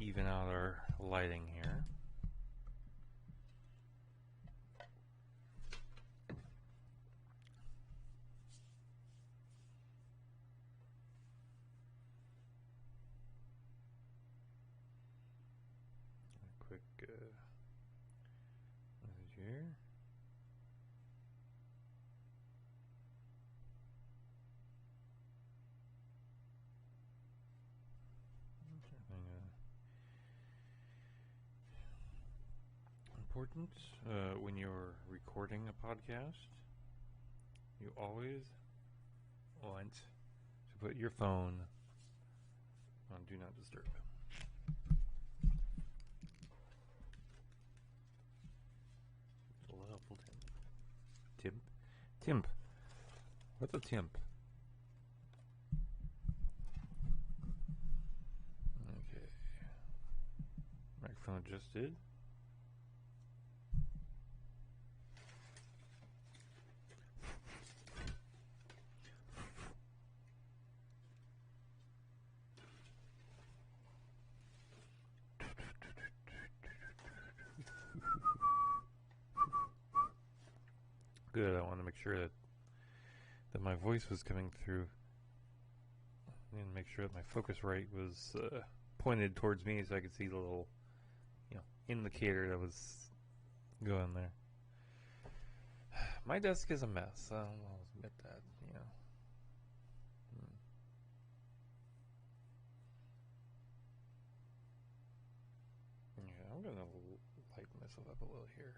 even out our lighting here. Quick message here. Important when you're recording a podcast, you always want to put your phone on Do Not Disturb. It's a little helpful, Tim. Timp. What's a Timp? Okay. Microphone adjusted. Good. I want to make sure that my voice was coming through, and make sure that my Focusrite was pointed towards me, so I could see the little, indicator that was going there. My desk is a mess. I'll admit that. Yeah, I'm gonna lighten myself up a little here.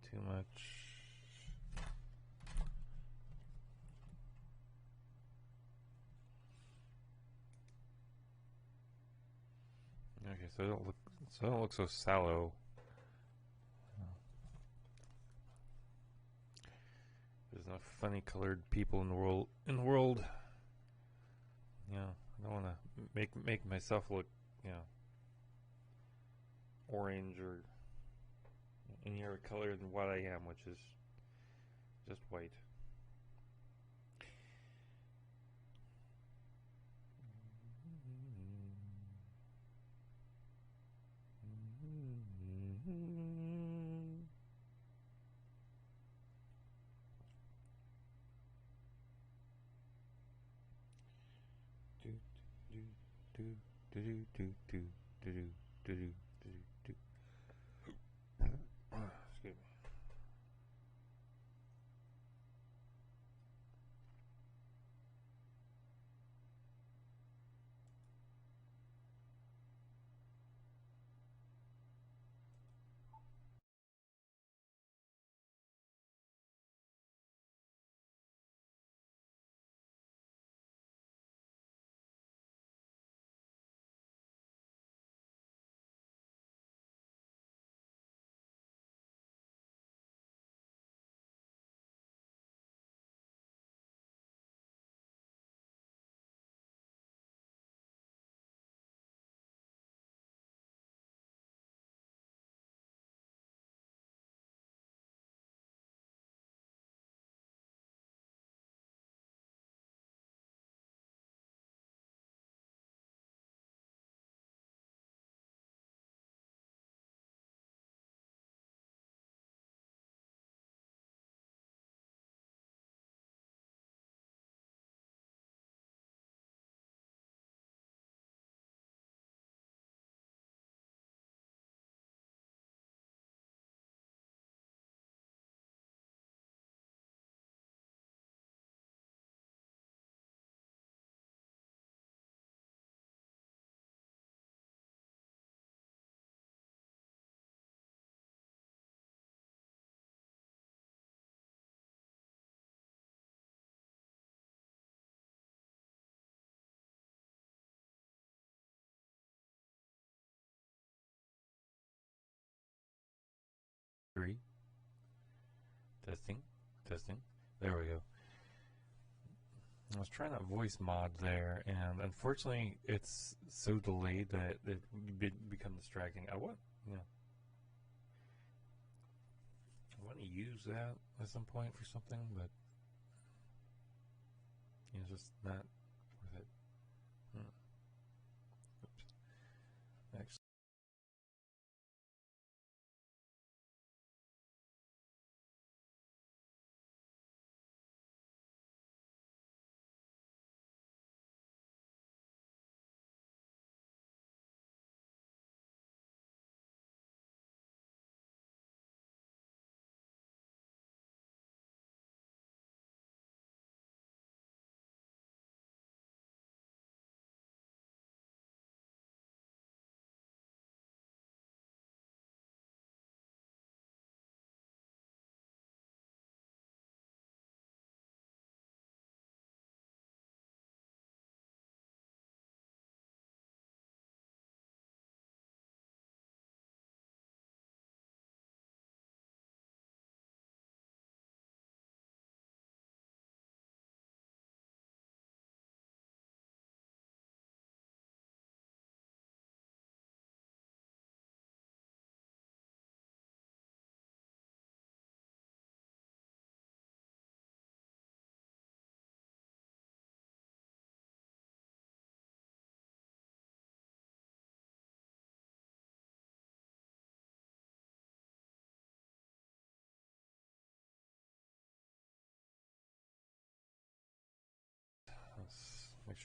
Too much. Okay, so I don't look so sallow. There's enough funny colored people in the world. I don't want to make myself look, orange or any other color than what I am, which is just white. Excuse me. Three. Testing. There we go. I was trying that voice mod there, and unfortunately, it's so delayed that it becomes distracting. I want to use that at some point for something, but it's just not worth it. Oops.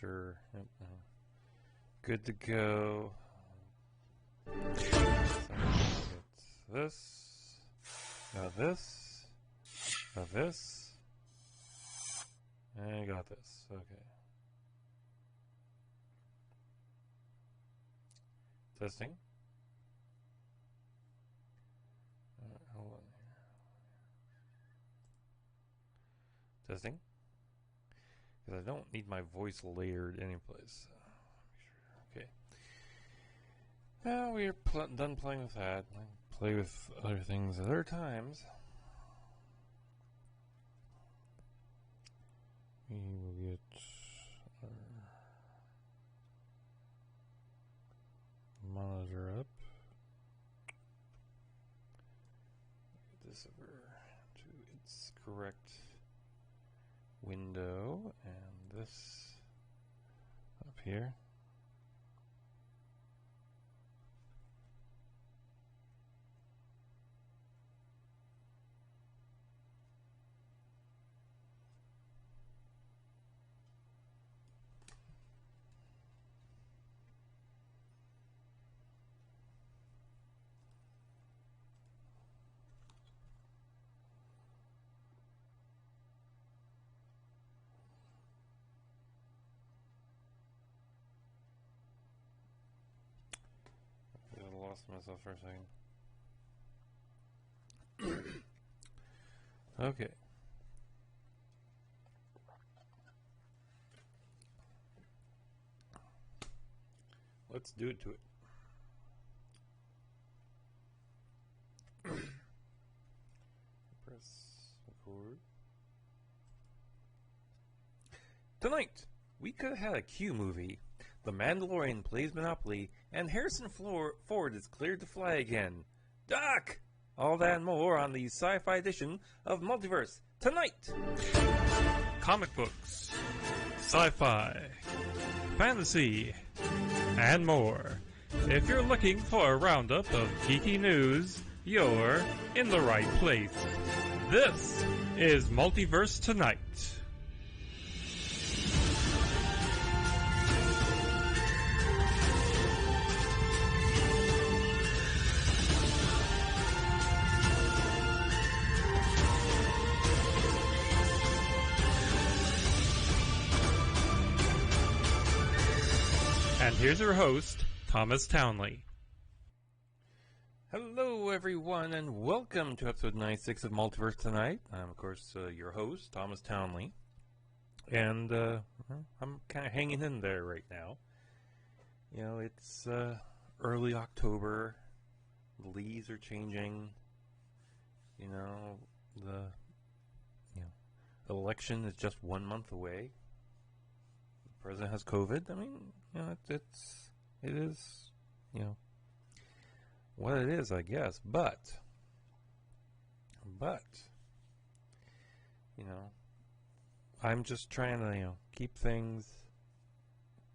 sure. Yep, good to go. So get this. This. This. And I got this. Okay. Testing. Hold on here. Testing. Because I don't need my voice layered anyplace. Okay. Now we're done playing with that. I play with other things at other times. We will get our monitor up. Get this over to its correct window, and this up here. I lost myself for a second. Okay. Let's do it to it. Press record. Tonight, we could have had a Q movie. The Mandalorian plays Monopoly, and Harrison Ford is cleared to fly again. Doc! All that and more on the sci-fi edition of Multiverse tonight! Comic books, sci-fi, fantasy, and more. If you're looking for a roundup of geeky news, you're in the right place. This is Multiverse Tonight. And here's your host, Thomas Townley. Hello, everyone, and welcome to episode 96 of Multiverse Tonight. I'm, of course, your host, Thomas Townley. And I'm kind of hanging in there right now. You know, it's early October. The leaves are changing. You know, the election is just 1 month away. The president has COVID. I mean, you know, it is, you know, what it is, I guess. But, you know, I'm just trying to, you know, keep things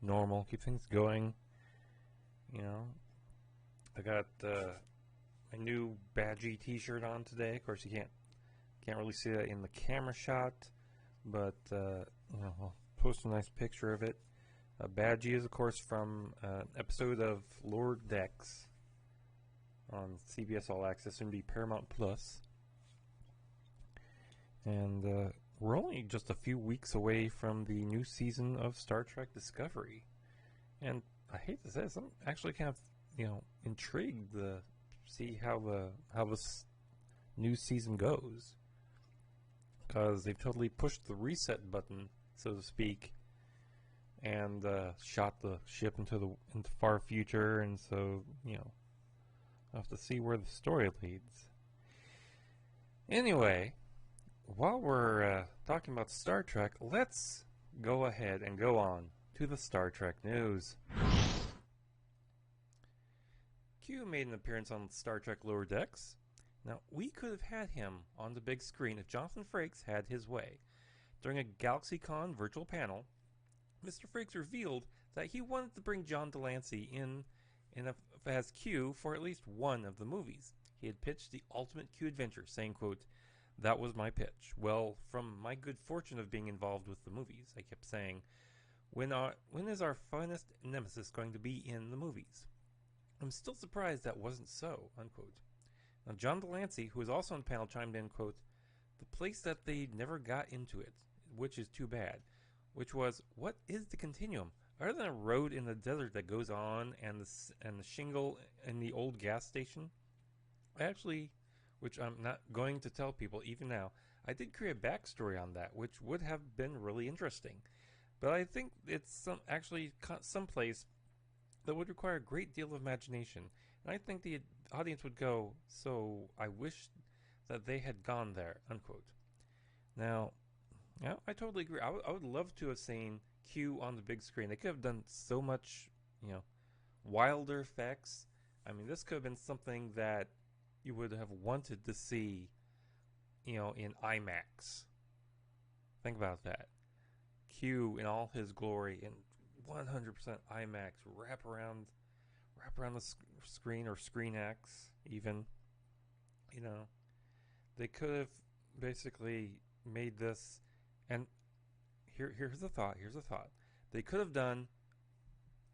normal, keep things going. You know, I got my new Badgie T-shirt on today. Of course, you can't really see that in the camera shot, but you know, I'll post a nice picture of it. Badgie is, of course, from an episode of Lower Decks on CBS All Access, soon to be Paramount Plus. And we're only just a few weeks away from the new season of Star Trek Discovery. And I hate to say this, I'm actually kind of, you know, intrigued to see how this new season goes. Because they've totally pushed the reset button, so to speak, and shot the ship into far future, and so, you know, I'll have to see where the story leads. Anyway, while we're talking about Star Trek, let's go ahead and go on to the Star Trek news. Q made an appearance on Star Trek Lower Decks. Now, we could have had him on the big screen if Jonathan Frakes had his way. During a GalaxyCon virtual panel, Mr. Frakes revealed that he wanted to bring John Delancey in as Q for at least one of the movies. He had pitched the ultimate Q adventure, saying, quote, "That was my pitch. Well, from my good fortune of being involved with the movies," I kept saying, When is our finest nemesis going to be in the movies? I'm still surprised that wasn't so, unquote. Now, John Delancey, who was also on the panel, chimed in, quote, the place that they never got into it, which is too bad, which was, what is the continuum? Other than a road in the desert that goes on and the shingle in the old gas station? I actually, which I'm not going to tell people even now, I did create a backstory on that, which would have been really interesting. But I think it's some place that would require a great deal of imagination. And I think the audience would go, so I wish that they had gone there, unquote. Now, yeah, I totally agree. I would love to have seen Q on the big screen. They could have done so much, wilder effects. I mean, this could have been something that you would have wanted to see, in IMAX. Think about that. Q in all his glory in 100% IMAX, wrap around the screen, or Screen X even. They could have basically made this, and here's a thought. They could have done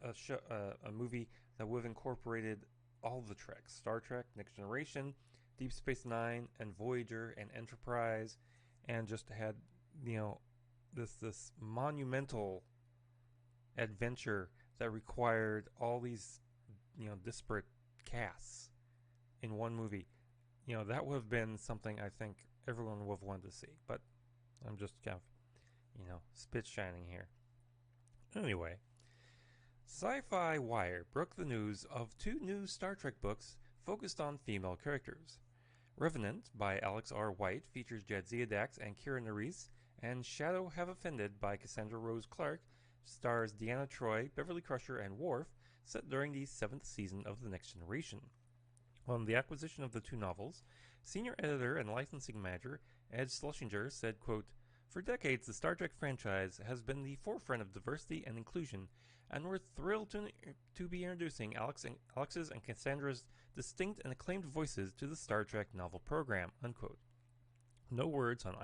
a movie that would have incorporated all the treks: Star Trek, Next Generation, Deep Space Nine, and Voyager, and Enterprise, and just had this monumental adventure that required all these disparate casts in one movie. That would have been something I think everyone would have wanted to see. But I'm just kind of spit shining here. Anyway, Sci-Fi Wire broke the news of 2 new Star Trek books focused on female characters. Revenant by Alex R. White features Jadzia Dax and Kira Nerys, and Shadow Have Offended by Cassandra Rose Clark stars Deanna Troi, Beverly Crusher, and Worf, set during the 7th season of The Next Generation. On the acquisition of the 2 novels, senior editor and licensing manager Ed Schlesinger said, quote, for decades, the Star Trek franchise has been the forefront of diversity and inclusion, and we're thrilled to be introducing Alex's and Cassandra's distinct and acclaimed voices to the Star Trek novel program, unquote. No words on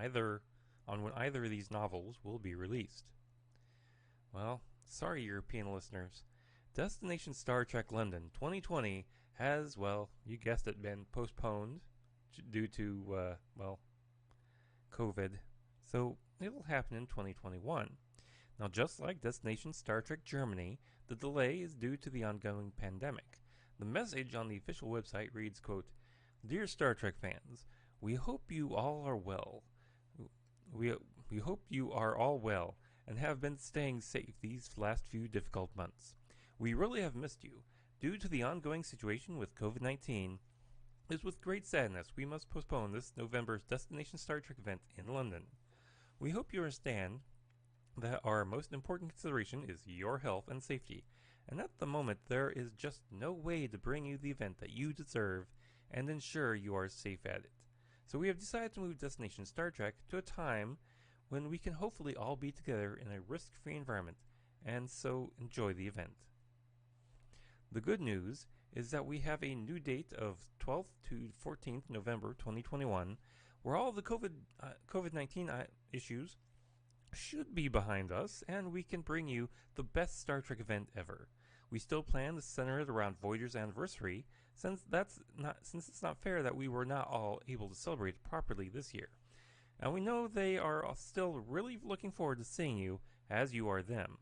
when either of these novels will be released. Well, sorry, European listeners. Destination Star Trek London 2020 has, well, you guessed it, been postponed due to, COVID. So it'll happen in 2021. Now, just like Destination Star Trek Germany, the delay is due to the ongoing pandemic. The message on the official website reads, quote, Dear Star Trek fans, we hope you all are well. We hope you are all well and have been staying safe these last few difficult months. We really have missed you. Due to the ongoing situation with COVID-19, it is with great sadness we must postpone this November's Destination Star Trek event in London. We hope you understand that our most important consideration is your health and safety, and at the moment there is just no way to bring you the event that you deserve and ensure you are safe at it. So we have decided to move Destination Star Trek to a time when we can hopefully all be together in a risk-free environment, and so enjoy the event. The good news is that we have a new date of 12th to 14th November 2021, where all the COVID-19 issues should be behind us, and we can bring you the best Star Trek event ever. We still plan to center it around Voyager's anniversary, since it's not fair that we were not all able to celebrate properly this year. And we know they are still really looking forward to seeing you, as you are them.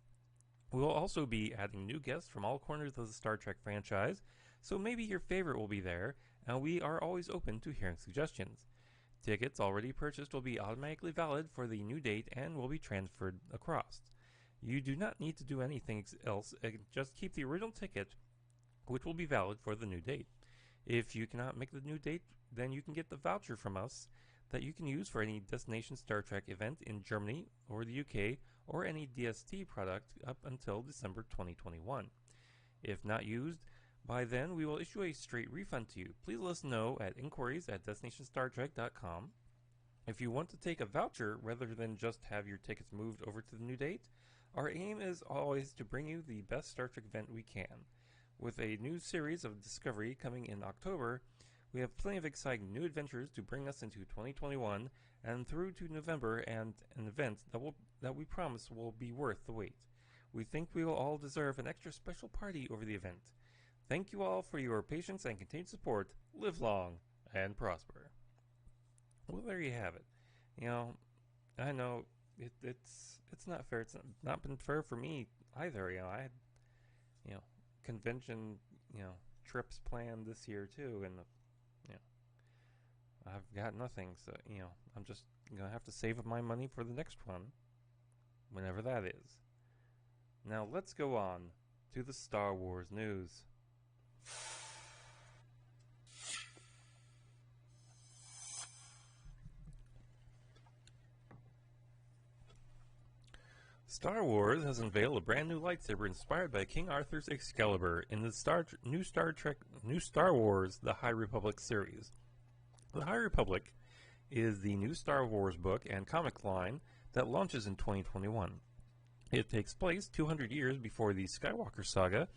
We will also be adding new guests from all corners of the Star Trek franchise, so maybe your favorite will be there, and we are always open to hearing suggestions. Tickets already purchased will be automatically valid for the new date and will be transferred across. You do not need to do anything else, just keep the original ticket, which will be valid for the new date. If you cannot make the new date, then you can get the voucher from us that you can use for any Destination Star Trek event in Germany or the UK or any DST product up until December 2021. If not used by then, we will issue a straight refund to you. Please let us know at inquiries@destinationstartrek.com. If you want to take a voucher rather than just have your tickets moved over to the new date, our aim is always to bring you the best Star Trek event we can. With a new series of Discovery coming in October, we have plenty of exciting new adventures to bring us into 2021 and through to November, and an event that we promise will be worth the wait. We think we will all deserve an extra special party over the event. Thank you all for your patience and continued support. Live long and prosper. Well, there you have it. You know, I know it's not fair. It's not been fair for me either. You know, I had convention trips planned this year too, and I've got nothing. So I'm just gonna have to save my money for the next one, whenever that is. Now let's go on to the Star Wars news. Star Wars has unveiled a brand new lightsaber inspired by King Arthur's Excalibur in the new Star Wars: The High Republic series. The High Republic is the new Star Wars book and comic line that launches in 2021. It takes place 200 years before the Skywalker saga,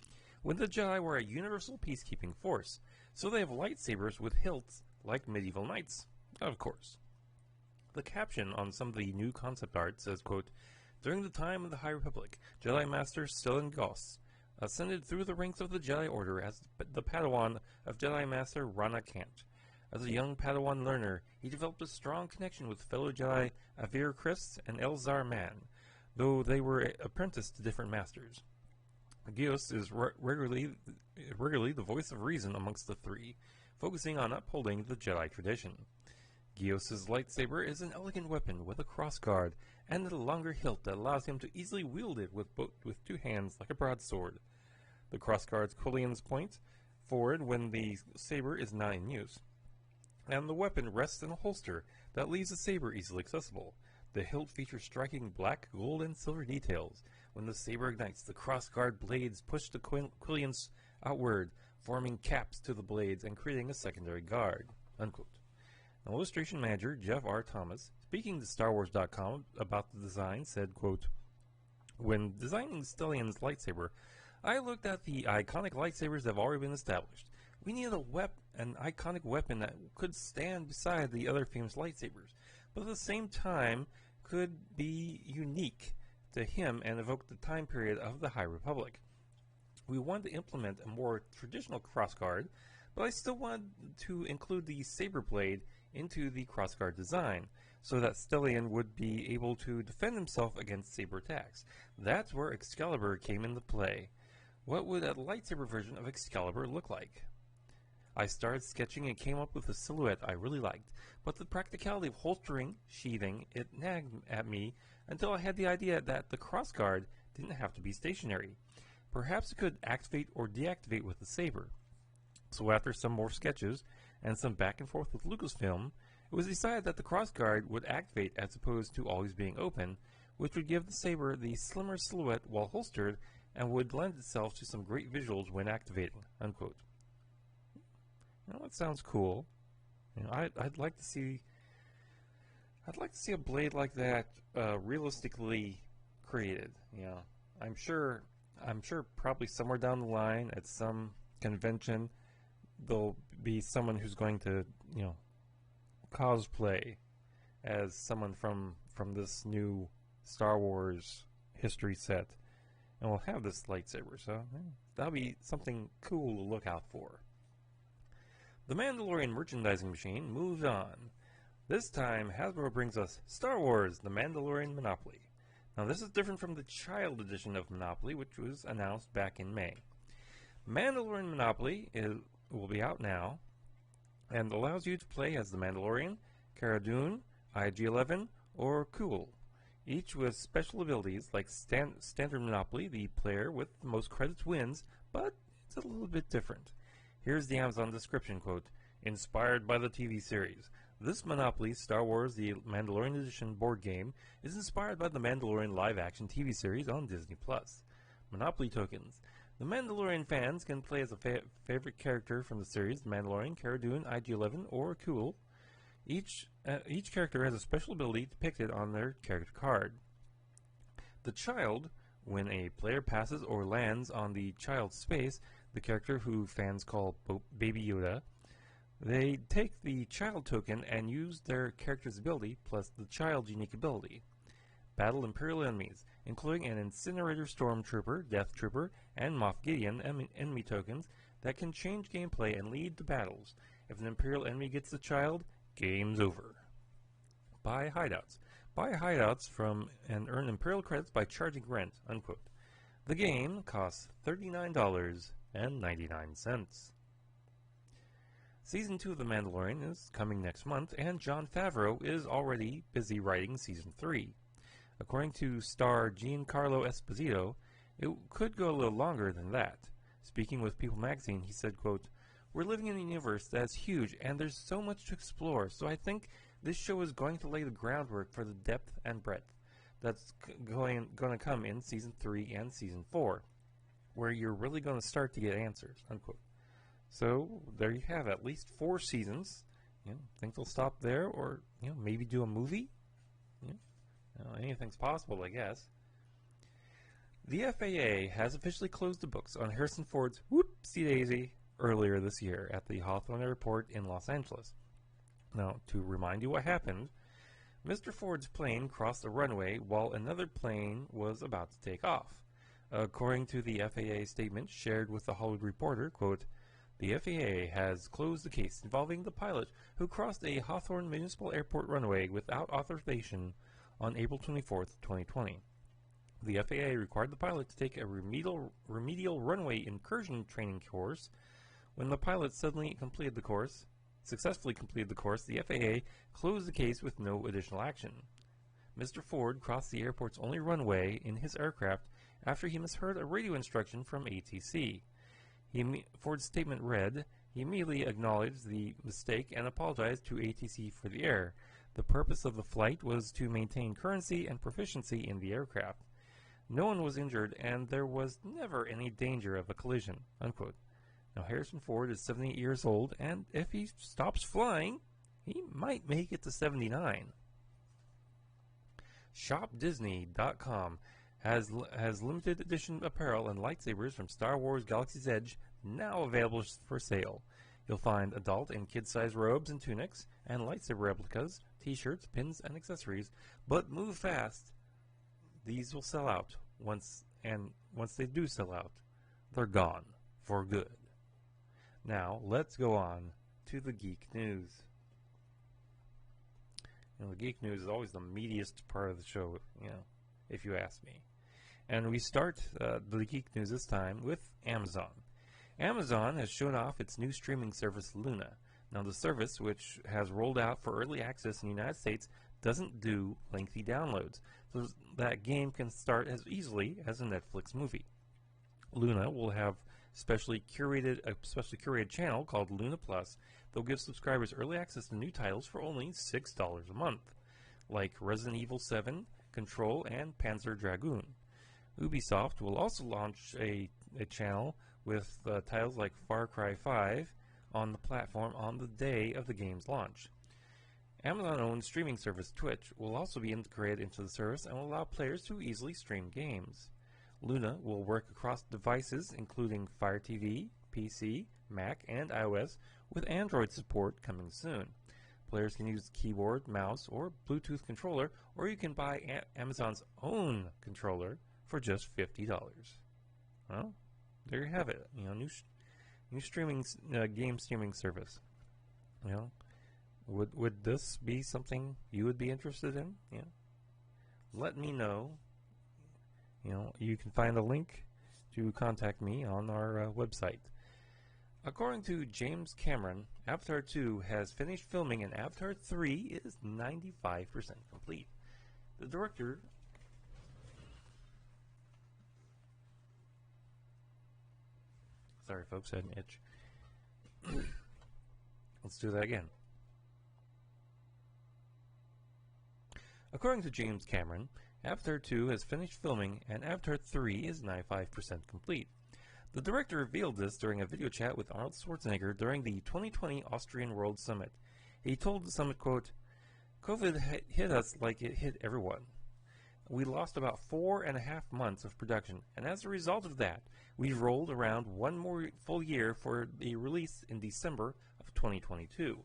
when the Jedi were a universal peacekeeping force, so they have lightsabers with hilts like medieval knights, of course. The caption on some of the new concept art says, quote, "During the time of the High Republic, Jedi Master Stellan Goss ascended through the ranks of the Jedi Order as the Padawan of Jedi Master Rana Kant. As a young Padawan learner, he developed a strong connection with fellow Jedi Avir Kriss and Elzar Mann, though they were apprenticed to different masters. Gios is regularly the voice of reason amongst the three, focusing on upholding the Jedi tradition. Gios' lightsaber is an elegant weapon with a crossguard and a longer hilt that allows him to easily wield it with two hands like a broadsword. The crossguard's cullions point forward when the saber is not in use, and the weapon rests in a holster that leaves the saber easily accessible. The hilt features striking black, gold, and silver details. When the saber ignites, the crossguard blades push the cullions outward, forming caps to the blades and creating a secondary guard." Unquote. An illustration manager, Jeff R. Thomas, speaking to StarWars.com about the design, said, quote, "When designing Stellan's lightsaber, I looked at the iconic lightsabers that have already been established. We needed an iconic weapon that could stand beside the other famous lightsabers, but at the same time could be unique to him and evoke the time period of the High Republic. We wanted to implement a more traditional crossguard, but I still wanted to include the saber blade into the crossguard design, so that Stellan would be able to defend himself against saber attacks. That's where Excalibur came into play. What would a lightsaber version of Excalibur look like? I started sketching and came up with a silhouette I really liked, but the practicality of holstering, sheathing, it nagged at me until I had the idea that the crossguard didn't have to be stationary. Perhaps it could activate or deactivate with the saber. So after some more sketches and some back and forth with Lucasfilm, it was decided that the crossguard would activate as opposed to always being open, which would give the saber the slimmer silhouette while holstered and would lend itself to some great visuals when activating." Unquote. Now that sounds cool. I'd like to see a blade like that realistically created. I'm sure probably somewhere down the line at some convention there'll be someone who's going to cosplay as someone from this new Star Wars history set, and we'll have this lightsaber. So that'll be something cool to look out for. The Mandalorian merchandising machine moves on. This time, Hasbro brings us Star Wars: The Mandalorian Monopoly. Now, this is different from the child edition of Monopoly, which was announced back in May. Mandalorian Monopoly will be out now, and allows you to play as the Mandalorian, Cara Dune, IG-11, or Cool, each with special abilities like standard Monopoly. The player with the most credits wins, but it's a little bit different. Here's the Amazon description, quote, "Inspired by the TV series. This Monopoly Star Wars The Mandalorian Edition board game is inspired by the Mandalorian live-action TV series on Disney+. Monopoly tokens. The Mandalorian fans can play as a favorite character from the series, the Mandalorian, Cara Dune, IG-11, or Cool. Each character has a special ability depicted on their character card. The child, when a player passes or lands on the child's space, the character who fans call Baby Yoda, they take the child token and use their character's ability plus the child's unique ability. battle Imperial enemies, including an Incinerator Stormtrooper, Death Trooper, and Moff Gideon enemy tokens that can change gameplay and lead to battles. If an Imperial enemy gets the child, game's over. Buy hideouts. Buy hideouts from and earn Imperial credits by charging rent, unquote. The game costs $39.99. Season 2 of The Mandalorian is coming next month, and Jon Favreau is already busy writing Season 3. According to star Giancarlo Esposito, it could go a little longer than that. Speaking with People magazine, he said, quote, "We're living in a universe that's huge, and there's so much to explore, so I think this show is going to lay the groundwork for the depth and breadth that's going to come in Season 3 and Season 4, where you're really going to start to get answers," unquote. So, there you have at least 4 seasons. Think they'll stop there, or maybe do a movie? Anything's possible, I guess. The FAA has officially closed the books on Harrison Ford's whoopsie-daisy earlier this year at the Hawthorne Airport in Los Angeles. Now, to remind you what happened, Mr. Ford's plane crossed the runway while another plane was about to take off. According to the FAA statement shared with the Hollywood Reporter, quote, "The FAA has closed the case involving the pilot who crossed a Hawthorne Municipal Airport runway without authorization on April 24, 2020. The FAA required the pilot to take a remedial runway incursion training course. When the pilot successfully completed the course, the FAA closed the case with no additional action. Mr. Ford crossed the airport's only runway in his aircraft after he misheard a radio instruction from ATC. Ford's statement read, he immediately acknowledged the mistake and apologized to ATC for the error. The purpose of the flight was to maintain currency and proficiency in the aircraft. No one was injured, and there was never any danger of a collision," unquote. Now, Harrison Ford is 78 years old, and if he stops flying, he might make it to 79. ShopDisney.com has limited edition apparel and lightsabers from Star Wars Galaxy's Edge now available for sale. You'll find adult and kid-size robes and tunics, and lightsaber replicas, t-shirts, pins, and accessories. But move fast. These will sell out once they do sell out, they're gone for good. Now, let's go on to the geek news. The geek news is always the meatiest part of the show, if you ask me. And we start the geek news this time with Amazon. Amazon has shown off its new streaming service, Luna. Now, the service, which has rolled out for early access in the United States, doesn't do lengthy downloads, so that game can start as easily as a Netflix movie. Luna will have a specially curated channel called Luna Plus that will give subscribers early access to new titles for only $6 a month, like Resident Evil 7, Control, and Panzer Dragoon. Ubisoft will also launch a channel with titles like Far Cry 5 on the platform on the day of the game's launch. Amazon-owned streaming service Twitch will also be integrated into the service and will allow players to easily stream games. Luna will work across devices including Fire TV, PC, Mac, and iOS, with Android support coming soon. Players can use keyboard, mouse, or Bluetooth controller, or you can buy Amazon's own controller for just $50. Well, there you have it. New streaming game streaming service. Would this be something you would be interested in? Let me know. You can find a link to contact me on our website. According to James Cameron, Avatar 2 has finished filming and Avatar 3 is 95% complete. The director... Sorry, folks, I had an itch. Let's do that again. According to James Cameron, Avatar 2 has finished filming and Avatar 3 is 95% complete. The director revealed this during a video chat with Arnold Schwarzenegger during the 2020 Austrian World Summit. He told the summit, quote, "COVID hit us like it hit everyone. We lost about 4.5 months of production, and as a result of that, we rolled around one more full year for the release in December of 2022.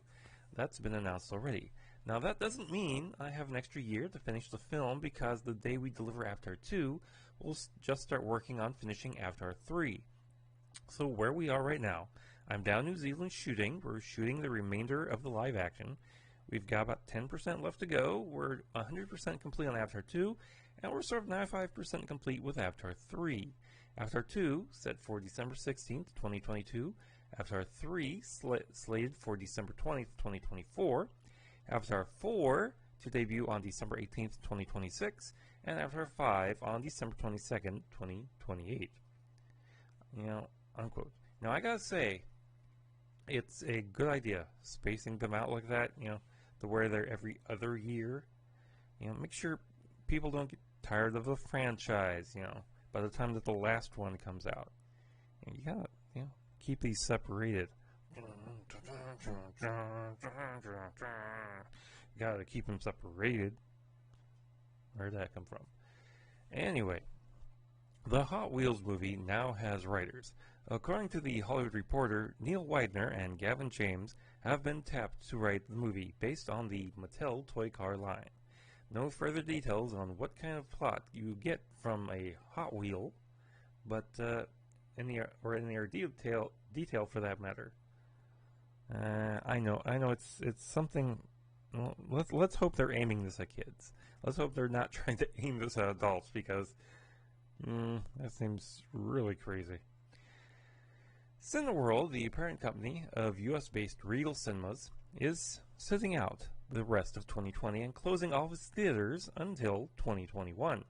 That's been announced already. Now that doesn't mean I have an extra year to finish the film, because the day we deliver Avatar 2, we'll just start working on finishing Avatar 3. So where we are right now, I'm down in New Zealand shooting. We're shooting the remainder of the live action. We've got about 10% left to go. We're 100% complete on Avatar 2, and we're sort of 95% complete with Avatar 3. Avatar 2 set for December 16th, 2022. Avatar 3 slated for December 20th, 2024. Avatar 4 to debut on December 18th, 2026. And Avatar 5 on December 22nd, 2028. Unquote. Now, I gotta say, it's a good idea spacing them out like that, to where they're every other year. Make sure people don't get tired of the franchise, by the time that the last one comes out. And you gotta, keep these separated. You gotta keep them separated. Where'd that come from? Anyway, the Hot Wheels movie now has writers. According to the Hollywood Reporter, Neil Widener and Gavin James have been tapped to write the movie based on the Mattel toy car line. No further details on what kind of plot you get from a Hot Wheel, but any detail for that matter. I know it's something. Well, let's hope they're aiming this at kids. Let's hope they're not trying to aim this at adults, because that seems really crazy. Cineworld, the parent company of U.S.-based Regal Cinemas, is sitting out the rest of 2020 and closing all of its theaters until 2021.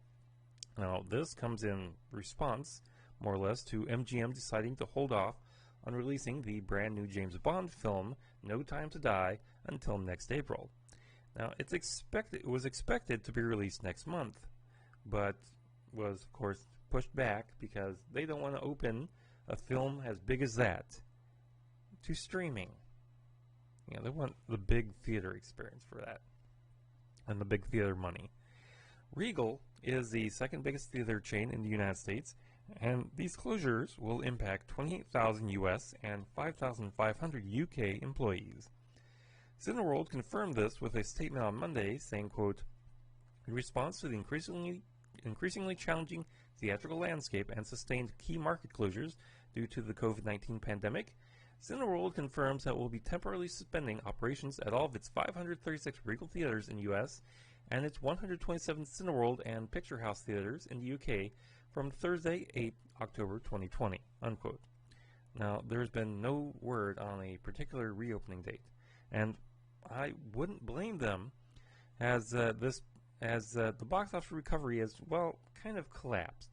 Now, this comes in response, more or less, to MGM deciding to hold off on releasing the brand new James Bond film, No Time to Die, until next April. Now, it was expected to be released next month, but was, of course, pushed back because they don't want to open a film as big as that to streaming. They want the big theater experience for that, and the big theater money. Regal is the second biggest theater chain in the United States, and these closures will impact 28,000 U.S. and 5,500 U.K. employees. Cineworld confirmed this with a statement on Monday, saying, quote, "In response to the increasingly challenging theatrical landscape and sustained key market closures due to the COVID-19 pandemic, Cineworld confirms that it will be temporarily suspending operations at all of its 536 Regal theaters in the U.S. and its 127 Cineworld and Picture House theaters in the U.K. from Thursday, 8 October 2020, unquote. Now, there's been no word on a particular reopening date, and I wouldn't blame them, as the box office recovery has, kind of collapsed.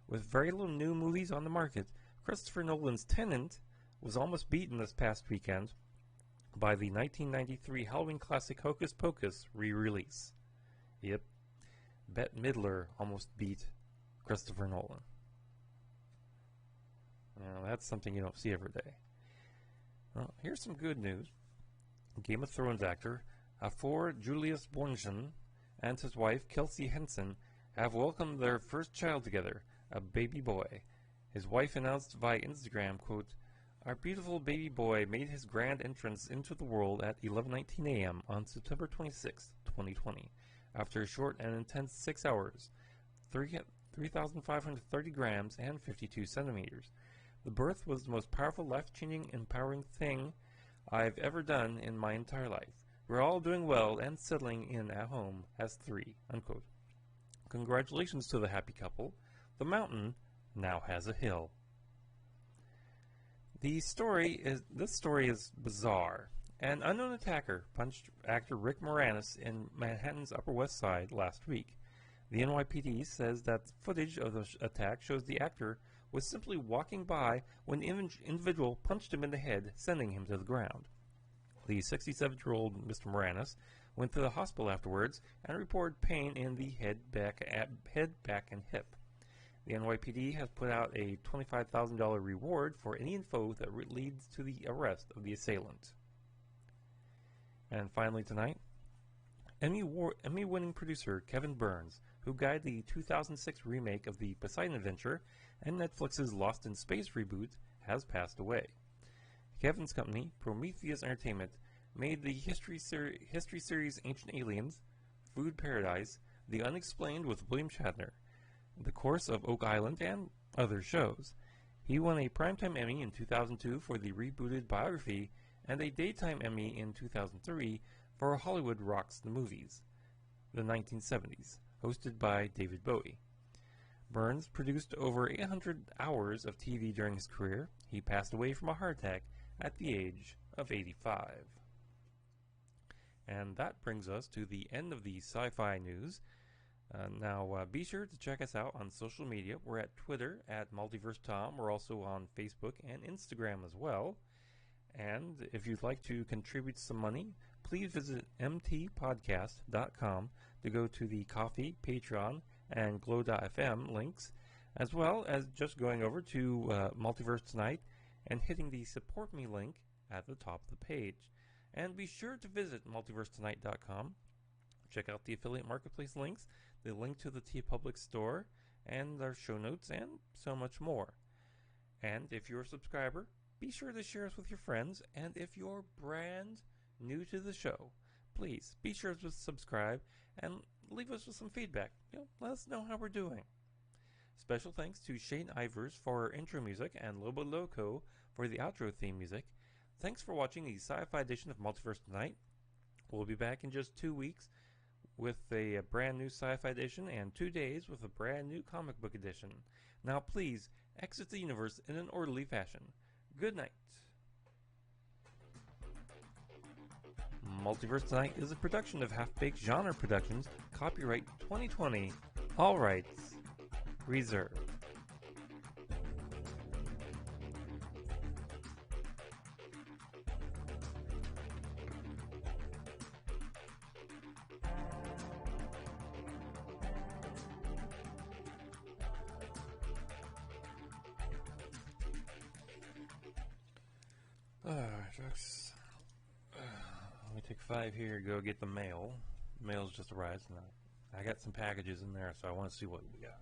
With very little new movies on the market, Christopher Nolan's Tenet was almost beaten this past weekend by the 1993 Halloween classic Hocus Pocus re-release. Yep, Bette Midler almost beat Christopher Nolan. Now, that's something you don't see every day. Well, here's some good news. Game of Thrones actor Afor Julius Bornson and his wife Kelsey Henson have welcomed their first child together, a baby boy. His wife announced via Instagram, quote, "Our beautiful baby boy made his grand entrance into the world at 11:19 a.m. on September 26, 2020, after a short and intense 6 hours, 3,530 grams and 52 centimeters. The birth was the most powerful, life-changing, empowering thing I've ever done in my entire life. We're all doing well and settling in at home as three," unquote. Congratulations to the happy couple. The mountain now has a hill. This story is bizarre. An unknown attacker punched actor Rick Moranis in Manhattan's Upper West Side last week. The NYPD says that footage of the attack shows the actor was simply walking by when the individual punched him in the head, sending him to the ground. The 67-year-old Mr. Moranis went to the hospital afterwards and reported pain in the head, back, and hip. The NYPD has put out a $25,000 reward for any info that leads to the arrest of the assailant. And finally tonight, Emmy-winning producer Kevin Burns, who guided the 2006 remake of the Poseidon Adventure and Netflix's Lost in Space reboot, has passed away. Kevin's company, Prometheus Entertainment, made the history series Ancient Aliens, Food Paradise, The Unexplained with William Shatner, The Course of Oak Island, and other shows. He won a Primetime Emmy in 2002 for the rebooted biography and a Daytime Emmy in 2003 for Hollywood Rocks the Movies, the 1970s, hosted by David Bowie. Burns produced over 800 hours of TV during his career. He passed away from a heart attack at the age of 85. And that brings us to the end of the sci-fi news. Now, be sure to check us out on social media. We're at Twitter at MultiverseTom. We're also on Facebook and Instagram as well. And if you'd like to contribute some money, please visit mtpodcast.com to go to the Coffee, Patreon, and Glow.fm links, as well as just going over to Multiverse Tonight and hitting the Support Me link at the top of the page. And be sure to visit multiversetonight.com. Check out the affiliate marketplace links, the link to the TeePublic store, and our show notes, and so much more. And if you're a subscriber, be sure to share us with your friends. And if you're brand new to the show, please be sure to subscribe and leave us with some feedback. Let us know how we're doing. Special thanks to Shane Ivers for our intro music and Lobo Loco for the outro theme music. Thanks for watching the sci-fi edition of Multiverse Tonight. We'll be back in just 2 weeks with a brand new sci-fi edition and 2 days with a brand new comic book edition. Now please exit the universe in an orderly fashion. Good night. Multiverse Tonight is a production of Half-Baked Genre Productions, copyright 2020, all rights reserved. Folks. Let me take 5 here, go get the mail. The mail's just arrived. I got some packages in there, so I want to see what we got.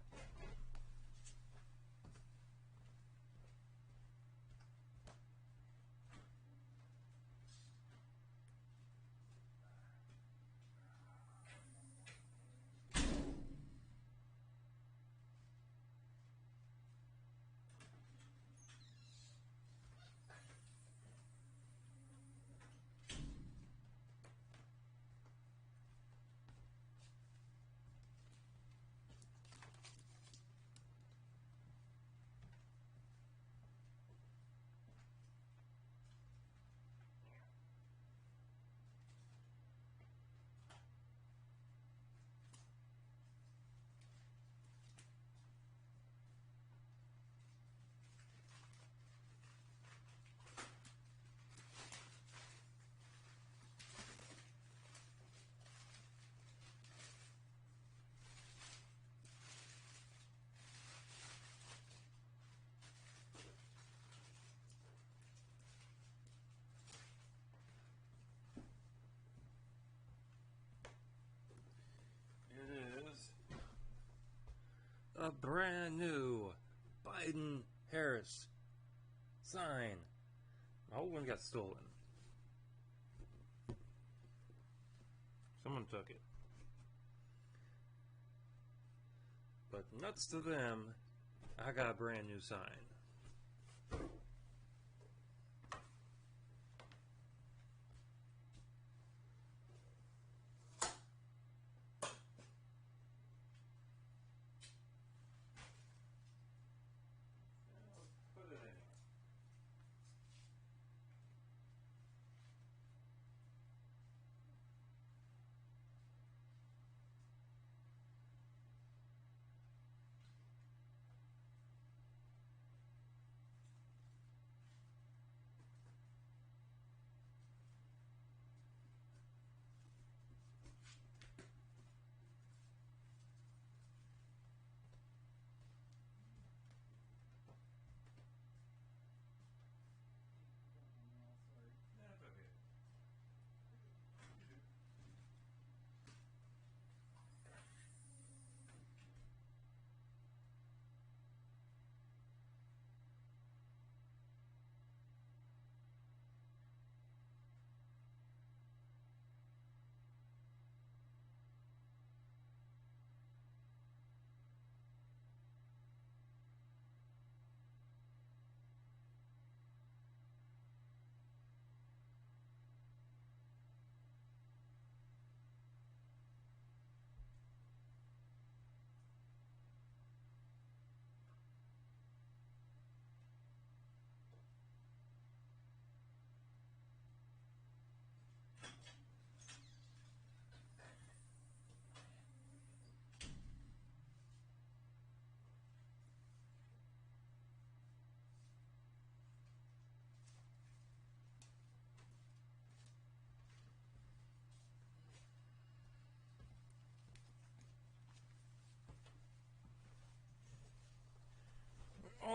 A brand new Biden-Harris sign. My old one got stolen. Someone took it. But nuts to them, I got a brand new sign.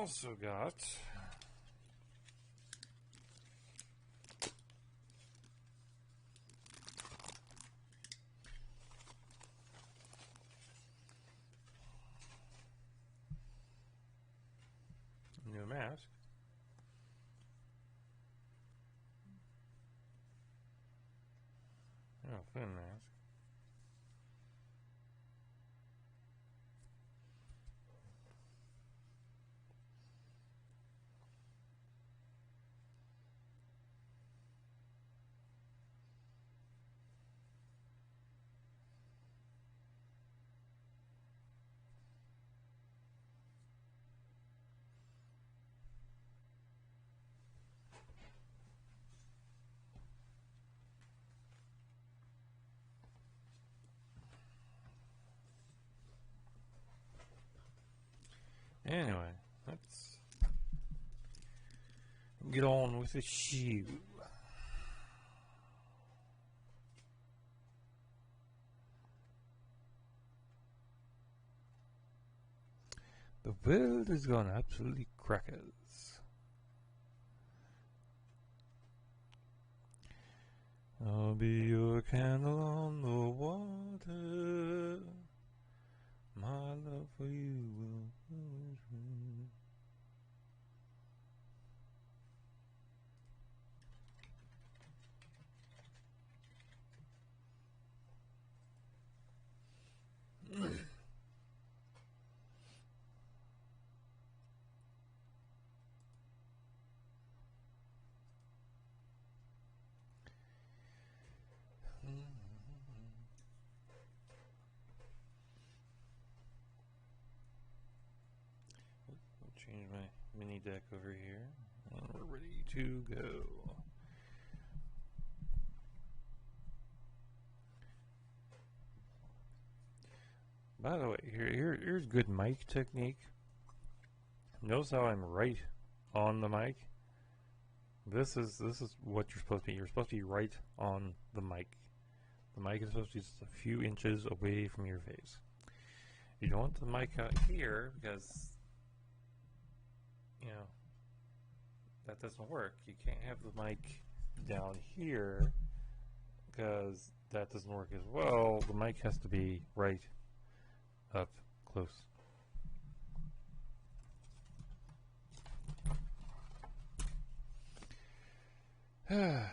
also got a new mask. Oh, thin mask. Anyway, let's get on with the shoe. The world is gone absolutely crackers. I'll be your candle on the water. My love for you will always remain. Change my mini deck over here, and we're ready to go. By the way, here's good mic technique. Notice how I'm right on the mic. This is what you're supposed to be. You're supposed to be right on the mic. The mic is supposed to be just a few inches away from your face. You don't want the mic out here because, you know, that doesn't work. You can't have the mic down here because that doesn't work as well. The mic has to be right up close. Okay.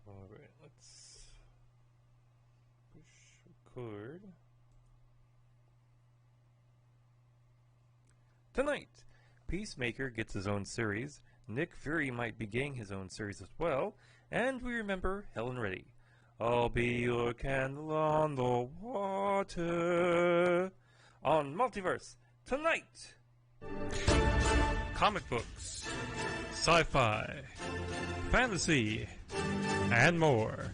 Alright, let's push record. Tonight, Peacemaker gets his own series, Nick Fury might be getting his own series as well, and we remember Helen Reddy. I'll be your candle on the water on Multiverse tonight. Comic books, sci-fi, fantasy, and more.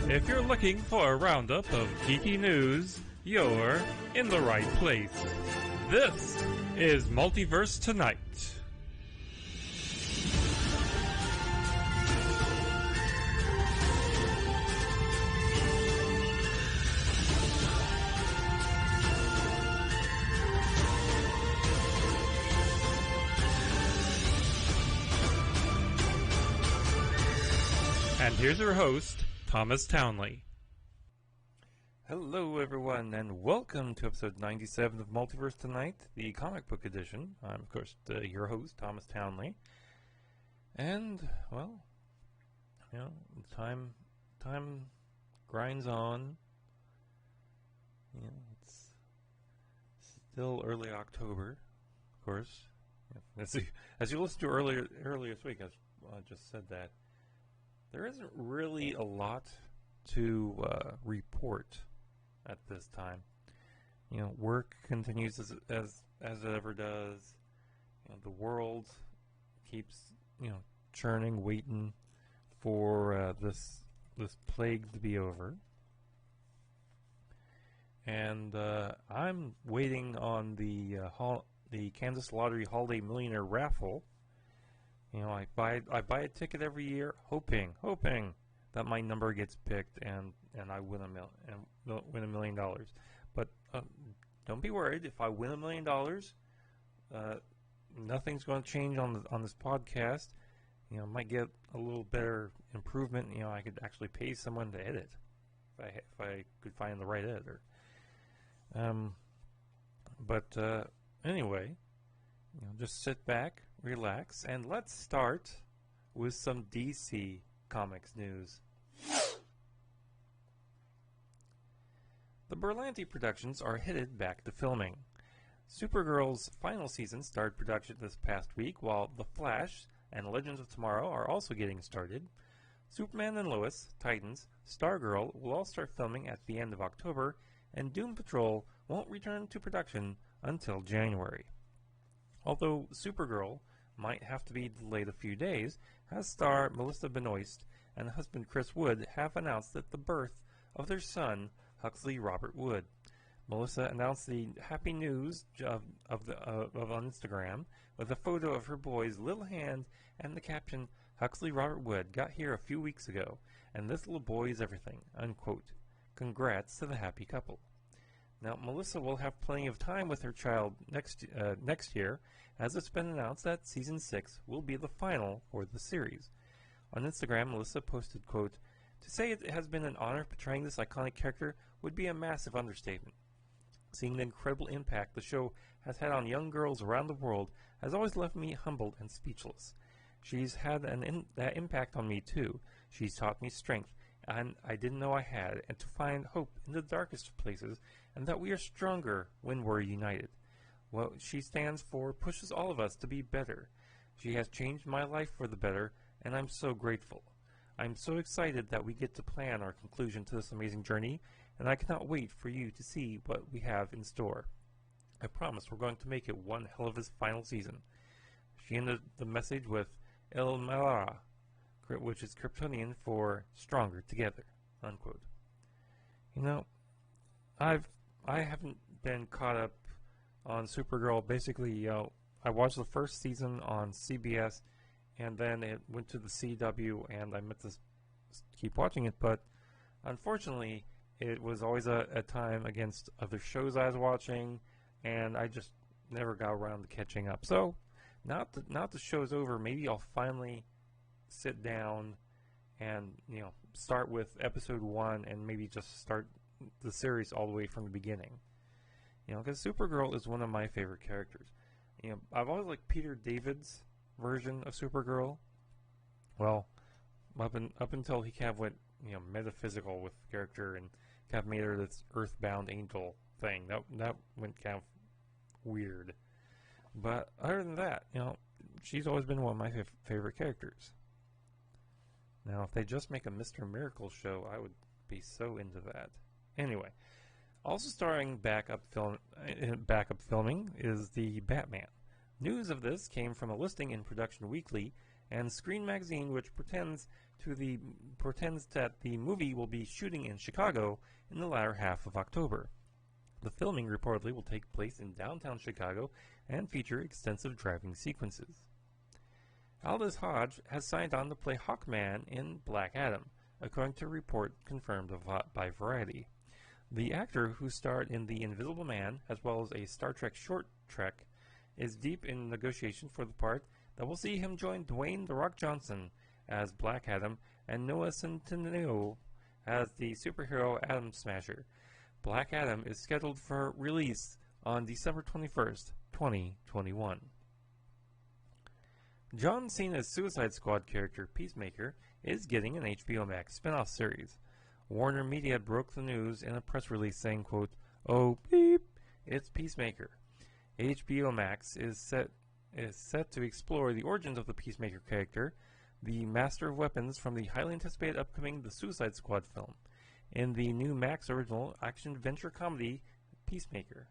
If you're looking for a roundup of geeky news, you're in the right place. This is Multiverse Tonight. And here's your host, Thomas Townley. Hello everyone, and welcome to episode 97 of Multiverse Tonight, the comic book edition. I'm, of course, your host, Thomas Townley. And, well, you know, time grinds on. You know, it's still early October, of course. As you listened to earlier this week, I just said that there isn't really a lot to report at this time. You know, work continues as it ever does. You know, the world keeps, you know, churning, waiting for this plague to be over. And I'm waiting on the Kansas Lottery Holiday Millionaire raffle. You know, I buy a ticket every year, hoping that my number gets picked and I win $1 million. But don't be worried. If I win $1 million, nothing's going to change on this podcast. You know, might get a little better improvement. You know, I could actually pay someone to edit if I could find the right editor. But anyway, you know, just sit back, relax, and let's start with some DC Comics news. The Berlanti productions are headed back to filming. Supergirl's final season started production this past week, while The Flash and Legends of Tomorrow are also getting started. Superman and Lois, Titans, Stargirl will all start filming at the end of October, and Doom Patrol won't return to production until January. Although Supergirl might have to be delayed a few days, as star Melissa Benoist and husband Chris Wood have announced that the birth of their son, Huxley Robert Wood. Melissa announced the happy news on Instagram with a photo of her boy's little hand and the caption, "Huxley Robert Wood got here a few weeks ago, and this little boy is everything," unquote. Congrats to the happy couple. Now, Melissa will have plenty of time with her child next year, as it's been announced that Season 6 will be the final for the series. On Instagram, Melissa posted, quote, "To say it has been an honor portraying this iconic character would be a massive understatement. Seeing the incredible impact the show has had on young girls around the world has always left me humbled and speechless. She's had that impact on me too. She's taught me strength, and I didn't know I had, and to find hope in the darkest of places, and that we are stronger when we're united. What she stands for pushes all of us to be better. She has changed my life for the better, and I'm so grateful. I'm so excited that we get to plan our conclusion to this amazing journey, and I cannot wait for you to see what we have in store. I promise we're going to make it one hell of a final season." She ended the message with El Malara, which is Kryptonian for "stronger together," unquote. You know, I haven't been caught up on Supergirl. Basically, you know, I watched the first season on CBS, and then it went to the CW, and I meant to keep watching it, but unfortunately, it was always a time against other shows I was watching, and I just never got around to catching up. So, now the show's over, maybe I'll finally sit down and, you know, start with episode 1 and maybe just start the series all the way from the beginning. You know, because Supergirl is one of my favorite characters. You know, I've always liked Peter David's version of Supergirl. Well, up until he kind of went, you know, metaphysical with the character and kind of made her this earthbound angel thing. That went kind of weird. But other than that, you know, she's always been one of my favorite characters. Now, if they just make a Mr. Miracle show, I would be so into that. Anyway, also starring backup filming is the Batman. News of this came from a listing in Production Weekly and Screen Magazine, which pretends that the movie will be shooting in Chicago in the latter half of October. The filming reportedly will take place in downtown Chicago and feature extensive driving sequences. Aldous Hodge has signed on to play Hawkman in Black Adam, according to a report confirmed by Variety. The actor, who starred in The Invisible Man, as well as a Star Trek short trek, is deep in negotiation for the part that will see him join Dwayne "The Rock" Johnson as Black Adam and Noah Centineo as the superhero Atom Smasher. Black Adam is scheduled for release on December 21st, 2021. John Cena's Suicide Squad character Peacemaker is getting an HBO Max spin-off series. Warner Media broke the news in a press release saying, quote, "Oh, beep, it's Peacemaker." HBO Max is set to explore the origins of the Peacemaker character, the master of weapons from the highly anticipated upcoming The Suicide Squad film, in the new Max original action-adventure comedy Peacemaker.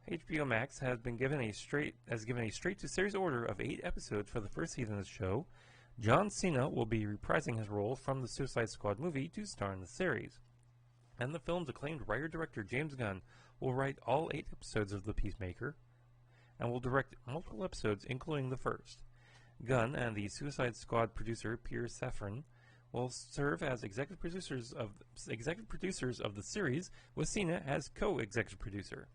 HBO Max has given a straight-to-series order of 8 episodes for the first season of the show. John Cena will be reprising his role from the Suicide Squad movie to star in the series. And the film's acclaimed writer-director James Gunn will write all 8 episodes of The Peacemaker and will direct multiple episodes, including the first. Gunn and the Suicide Squad producer Pierre Safran will serve as executive producers of the series, with Cena as co-executive producer.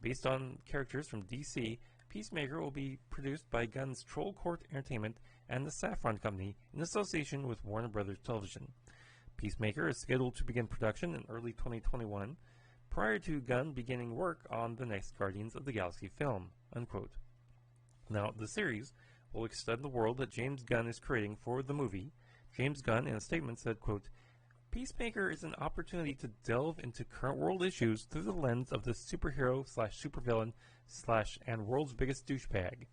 Based on characters from DC, Peacemaker will be produced by Gunn's Troll Court Entertainment and the Saffron Company in association with Warner Brothers Television. Peacemaker is scheduled to begin production in early 2021, prior to Gunn beginning work on the next Guardians of the Galaxy film, unquote. Now, the series will extend the world that James Gunn is creating for the movie. James Gunn, in a statement, said, quote, Peacemaker is an opportunity to delve into current world issues through the lens of the superhero slash supervillain slash and world's biggest douchebag.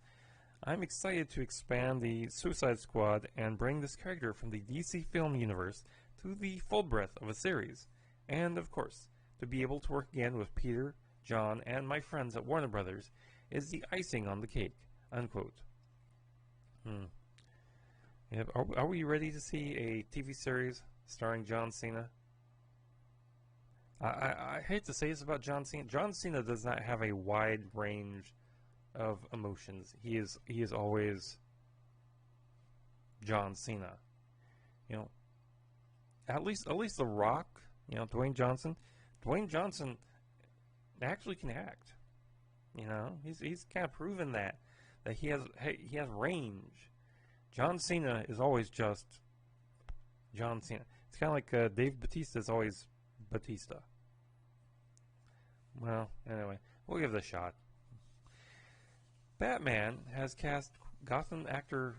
I'm excited to expand the Suicide Squad and bring this character from the DC film universe to the full breadth of a series. And, of course, to be able to work again with Peter, John, and my friends at Warner Brothers is the icing on the cake, unquote. Yeah, are we ready to see a TV series starring John Cena? I hate to say this about John Cena. John Cena does not have a wide range of emotions. He is always John Cena. You know, at least The Rock, you know, Dwayne Johnson actually can act. You know, he's kind of proven that he has range. John Cena is always just John Cena. It's kind of like Dave Bautista is always Batista. Well, anyway, we'll give it a shot. Batman has cast Gotham actor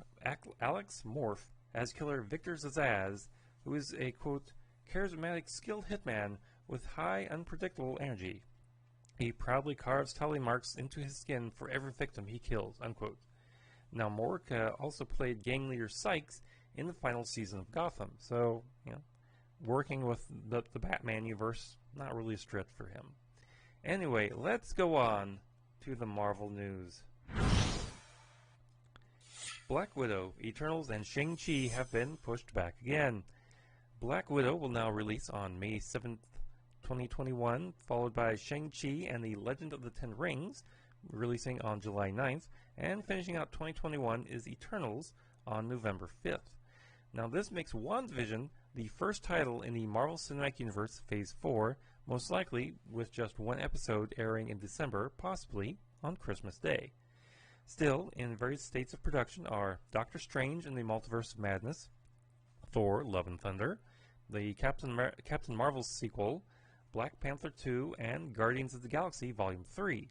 Alex Morph as killer Victor Zsasz, who is a, quote, charismatic, skilled hitman with high, unpredictable energy. He proudly carves tally marks into his skin for every victim he kills, unquote. Now, Mork also played gang leader Sykes in the final season of Gotham, so, you know, working with the Batman universe, not really a stretch for him. Anyway, let's go on to the Marvel news. Black Widow, Eternals, and Shang-Chi have been pushed back again. Black Widow will now release on May 7th, 2021, followed by Shang-Chi and the Legend of the Ten Rings, releasing on July 9th, and finishing out 2021 is Eternals on November 5th. Now, this makes WandaVision the first title in the Marvel Cinematic Universe Phase 4, most likely with just one episode airing in December, possibly on Christmas Day. Still, in various states of production are Doctor Strange and the Multiverse of Madness, Thor: Love and Thunder, the Captain Marvel sequel, Black Panther 2, and Guardians of the Galaxy Volume 3.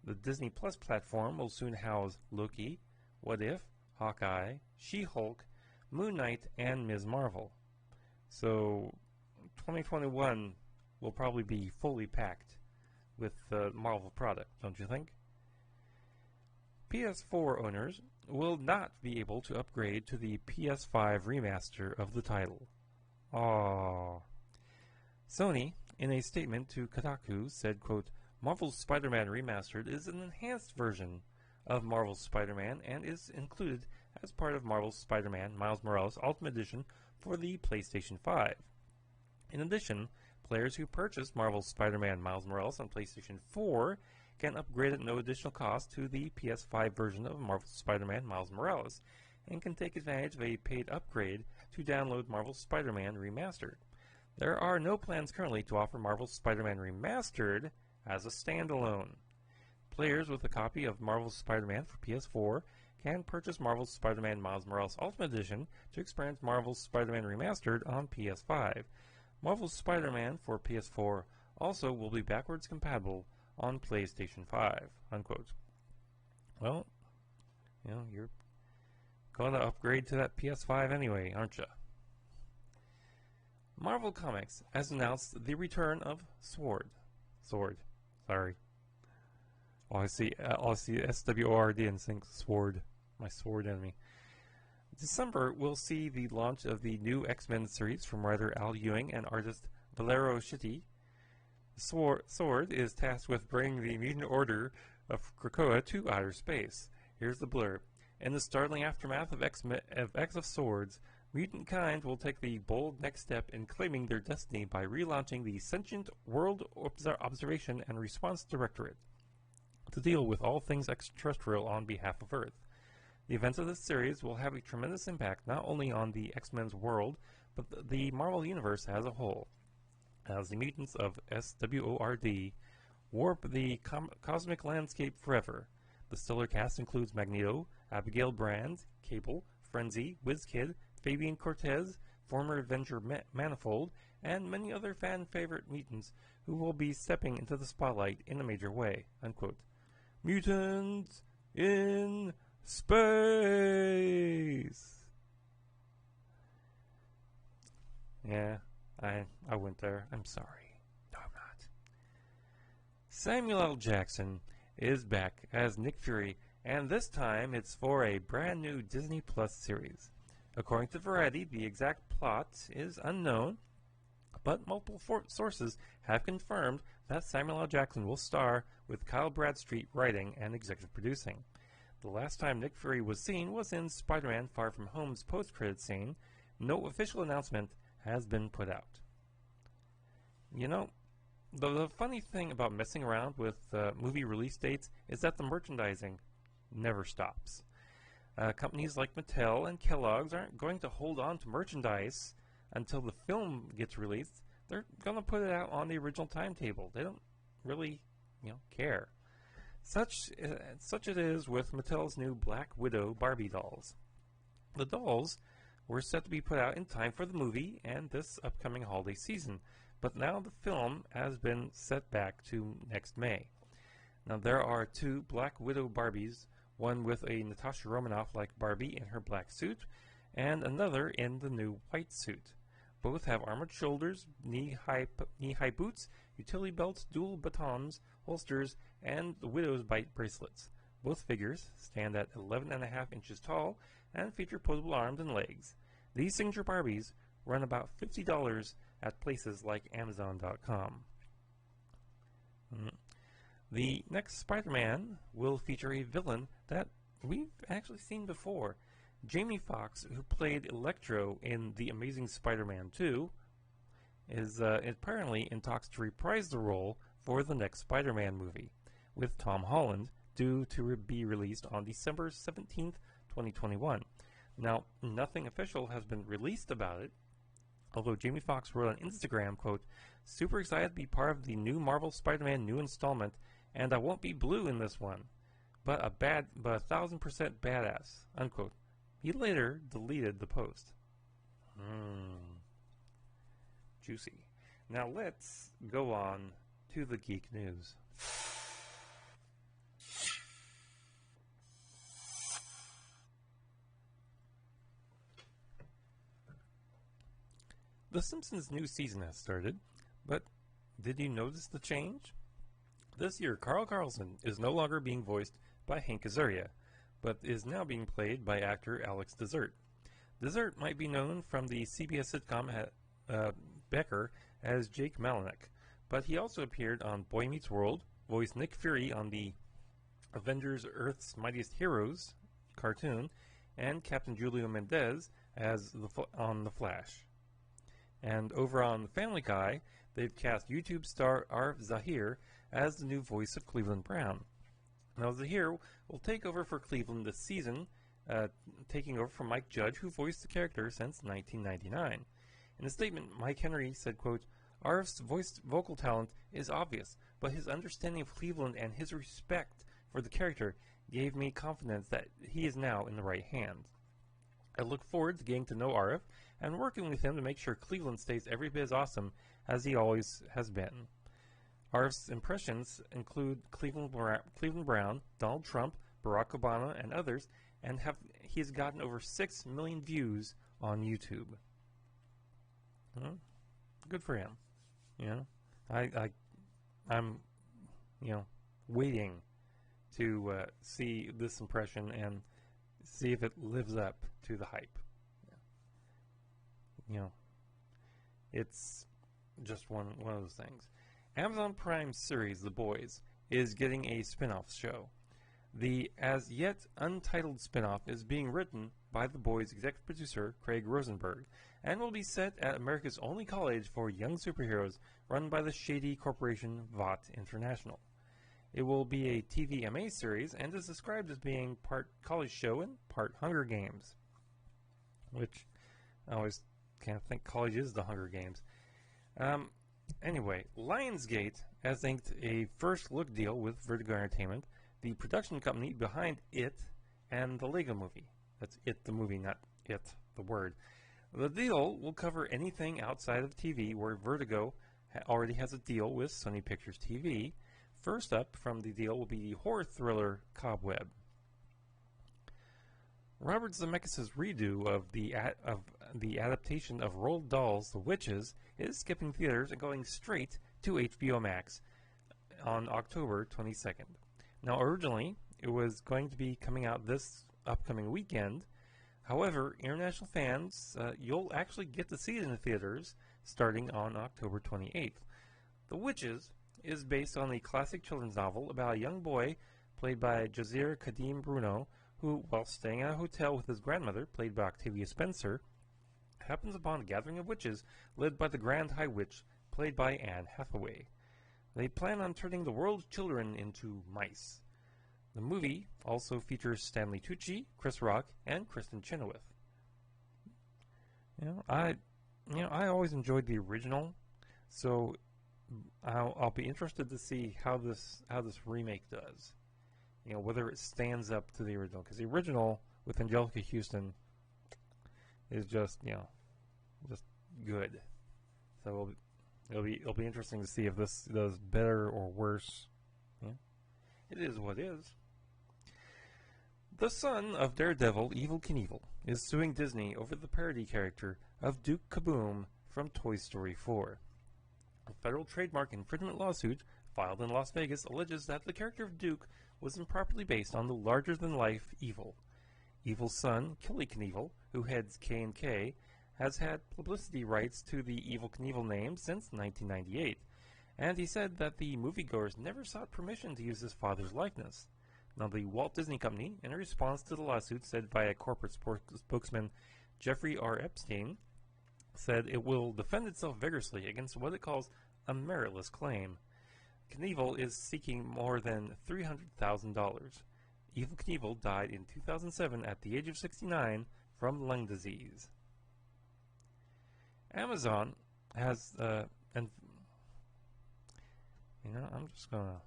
The Disney Plus platform will soon house Loki, What If, Hawkeye, She-Hulk, Moon Knight, and Ms. Marvel. So, 2021 will probably be fully packed with Marvel product, don't you think? PS4 owners will not be able to upgrade to the PS5 remaster of the title. Aww. Sony, in a statement to Kotaku, said, quote, Marvel's Spider-Man Remastered is an enhanced version of Marvel's Spider-Man and is included as part of Marvel's Spider-Man Miles Morales Ultimate Edition for the PlayStation 5. In addition, players who purchase Marvel's Spider-Man Miles Morales on PlayStation 4 can upgrade at no additional cost to the PS5 version of Marvel's Spider-Man Miles Morales and can take advantage of a paid upgrade to download Marvel's Spider-Man Remastered. There are no plans currently to offer Marvel's Spider-Man Remastered as a standalone. Players with a copy of Marvel's Spider-Man for PS4 can purchase Marvel's Spider-Man Miles Morales Ultimate Edition to experience Marvel's Spider-Man Remastered on PS5. Marvel's Spider-Man for PS4 also will be backwards compatible on PlayStation 5, unquote. Well, you know, you're going to upgrade to that PS5 anyway, aren't you? Marvel Comics has announced the return of Sword. Sorry. Oh, I see SWORD and think Sword, my sword enemy. December will see the launch of the new X-Men series from writer Al Ewing and artist Valerio Schiti. Sword is tasked with bringing the mutant order of Krakoa to outer space. Here's the blurb. In the startling aftermath of X of Swords, mutant kind will take the bold next step in claiming their destiny by relaunching the Sentient World Observation and Response Directorate to deal with all things extraterrestrial on behalf of Earth. The events of this series will have a tremendous impact not only on the X-Men's world, but the Marvel Universe as a whole, as the mutants of SWORD warp the cosmic landscape forever. The stellar cast includes Magneto, Abigail Brand, Cable, Frenzy, WizKid, Fabian Cortez, former Avenger Manifold, and many other fan-favorite mutants who will be stepping into the spotlight in a major way. Unquote. Mutants in space! Yeah, I went there. I'm sorry. No, I'm not. Samuel L. Jackson is back as Nick Fury, and this time it's for a brand new Disney Plus series. According to Variety, the exact plot is unknown, but multiple sources have confirmed that Samuel L. Jackson will star, with Kyle Bradstreet writing and executive producing. The last time Nick Fury was seen was in Spider-Man Far From Home's post-credit scene. No official announcement has been put out. You know, the funny thing about messing around with movie release dates is that the merchandising never stops. Companies like Mattel and Kellogg's aren't going to hold on to merchandise until the film gets released. They're going to put it out on the original timetable. They don't really, care. Such it is with Mattel's new Black Widow Barbie dolls. The dolls were set to be put out in time for the movie and this upcoming holiday season, but now the film has been set back to next May. Now there are two Black Widow Barbies, one with a Natasha Romanoff-like Barbie in her black suit, and another in the new white suit. Both have armored shoulders, knee-high boots, utility belts, dual batons, holsters, and the Widow's Bite bracelets. Both figures stand at 11.5 inches tall and feature posable arms and legs. These signature Barbies run about $50 at places like Amazon.com. The next Spider-Man will feature a villain that we've actually seen before. Jamie Foxx, who played Electro in The Amazing Spider-Man 2, is apparently in talks to reprise the role for the next Spider-Man movie, with Tom Holland due to be released on December 17th, 2021. Now, nothing official has been released about it, although Jamie Foxx wrote on Instagram, quote, "Super excited to be part of the new Marvel Spider-Man new installment, and I won't be blue in this one, but 1,000% badass," unquote. He later deleted the post. Juicy. Now let's go on to the geek news. The Simpsons' new season has started, but did you notice the change? This year, Carl Carlson is no longer being voiced by Hank Azaria, but is now being played by actor Alex Dessert. Dessert might be known from the CBS sitcom Becker as Jake Malinek, but he also appeared on Boy Meets World, voiced Nick Fury on the Avengers Earth's Mightiest Heroes cartoon, and Captain Julio Mendez as on The Flash. And over on Family Guy, they've cast YouTube star Arif Zahir as the new voice of Cleveland Brown. Now, Zahir will take over for Cleveland this season, taking over from Mike Judge, who voiced the character since 1999. In a statement, Mike Henry said, quote, "Arif's vocal talent is obvious, but his understanding of Cleveland and his respect for the character gave me confidence that he is now in the right hands. I look forward to getting to know Arif and working with him to make sure Cleveland stays every bit as awesome as he always has been." Arif's impressions include Cleveland Brown, Donald Trump, Barack Obama, and others, and he has gotten over 6 million views on YouTube. Well, good for him. I'm waiting to see this impression and see if it lives up to the hype. It's just one of those things. Amazon Prime series The Boys is getting a spin-off show. The as yet untitled spin-off is being written by The Boys executive producer Craig Rosenberg and will be set at America's only college for young superheroes run by the shady corporation Vought International. It will be a TVMA series and is described as being part college show and part Hunger Games, which I always kind of think college is the Hunger Games. Anyway, Lionsgate has inked a first look deal with Vertigo Entertainment, the production company behind It and the Lego Movie. That's It the movie, not It the word. The deal will cover anything outside of TV where Vertigo already has a deal with Sony Pictures TV. First up from the deal will be the horror thriller Cobweb. Robert Zemeckis' redo of the adaptation of Roald Dahl's The Witches is skipping theaters and going straight to HBO Max on October 22nd. Now, originally, it was going to be coming out this upcoming weekend. However, international fans, you'll actually get to see it in the theaters starting on October 28th. The Witches is based on the classic children's novel about a young boy played by Jazir Kadim Bruno, who, while staying at a hotel with his grandmother, played by Octavia Spencer, happens upon a gathering of witches led by the Grand High Witch, played by Anne Hathaway. They plan on turning the world's children into mice. The movie also features Stanley Tucci, Chris Rock, and Kristen Chenoweth. I always enjoyed the original, so I'll be interested to see how this remake does. Whether it stands up to the original, because the original with Angelica Houston is just good. So it'll be interesting to see if this does better or worse. Yeah. It is what it is. The son of Daredevil, Evel Knievel, is suing Disney over the parody character of Duke Kaboom from Toy Story 4. A federal trademark infringement lawsuit filed in Las Vegas alleges that the character of Duke was improperly based on the larger-than-life Evil. Evil's son, Kelly Knievel, who heads K&K, has had publicity rights to the Evel Knievel name since 1998, and he said that the moviegoers never sought permission to use his father's likeness. Now, the Walt Disney Company, in a response to the lawsuit said by a corporate spokesman, Jeffrey R. Epstein, said it will defend itself vigorously against what it calls a meritless claim. Knievel is seeking more than $300,000. Evel Knievel died in 2007 at the age of 69 from lung disease. Amazon has, I'm just gonna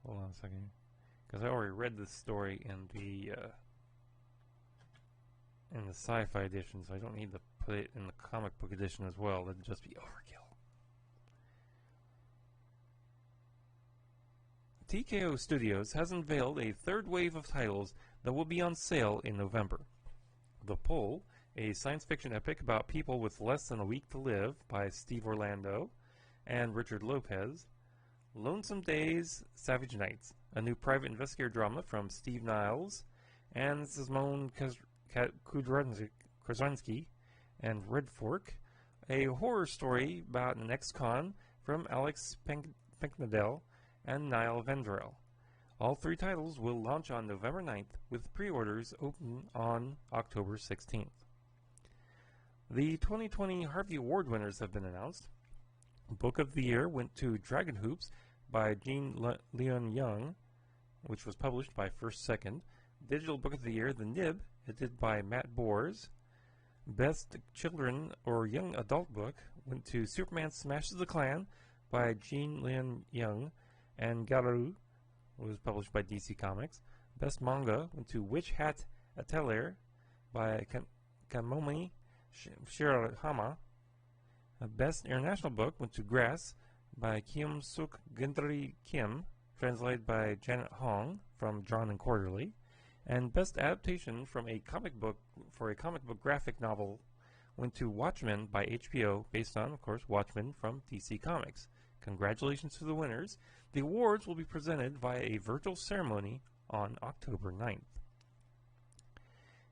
hold on a second, because I already read this story in the sci-fi edition, so I don't need to put it in the comic book edition as well. That'd just be overkill. TKO Studios has unveiled a third wave of titles that will be on sale in November. The Pole, a science fiction epic about people with less than a week to live by Steve Orlando and Richard Lopez. Lonesome Days, Savage Nights, a new private investigator drama from Steve Niles and Simone Krasinski and Red Fork. A horror story about an ex-con from Alex Penknadel and Niall Vendrell. All three titles will launch on November 9th, with pre-orders open on October 16th. The 2020 Harvey Award winners have been announced. Book of the Year went to Dragon Hoops by Gene Leon Young, which was published by First Second. Digital Book of the Year, The Nib, edited by Matt Bors. Best Children or Young Adult Book went to Superman Smashes the Klan by Gene Leon Young and Garou, was published by DC Comics. Best Manga went to Witch Hat Atelier by Kamomi Shirahama. Best International Book went to Grass by Kim Suk Gendry Kim, translated by Janet Hong from Drawn and Quarterly. And Best Adaptation from a comic book for a comic book graphic novel went to Watchmen by HBO, based on, of course, Watchmen from DC Comics. Congratulations to the winners. The awards will be presented via a virtual ceremony on October 9th.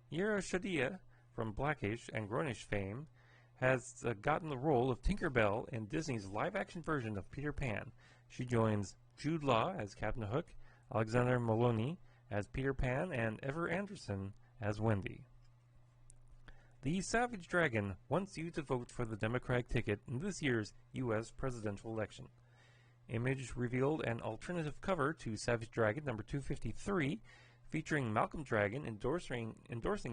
Yara Shadia, from Blackish and Grownish fame, has gotten the role of Tinker Bell in Disney's live-action version of Peter Pan. She joins Jude Law as Captain Hook, Alexander Maloney as Peter Pan, and Ever Anderson as Wendy. The Savage Dragon wants you to vote for the Democratic ticket in this year's U.S. presidential election. Image revealed an alternative cover to Savage Dragon number 253, featuring Malcolm Dragon endorsing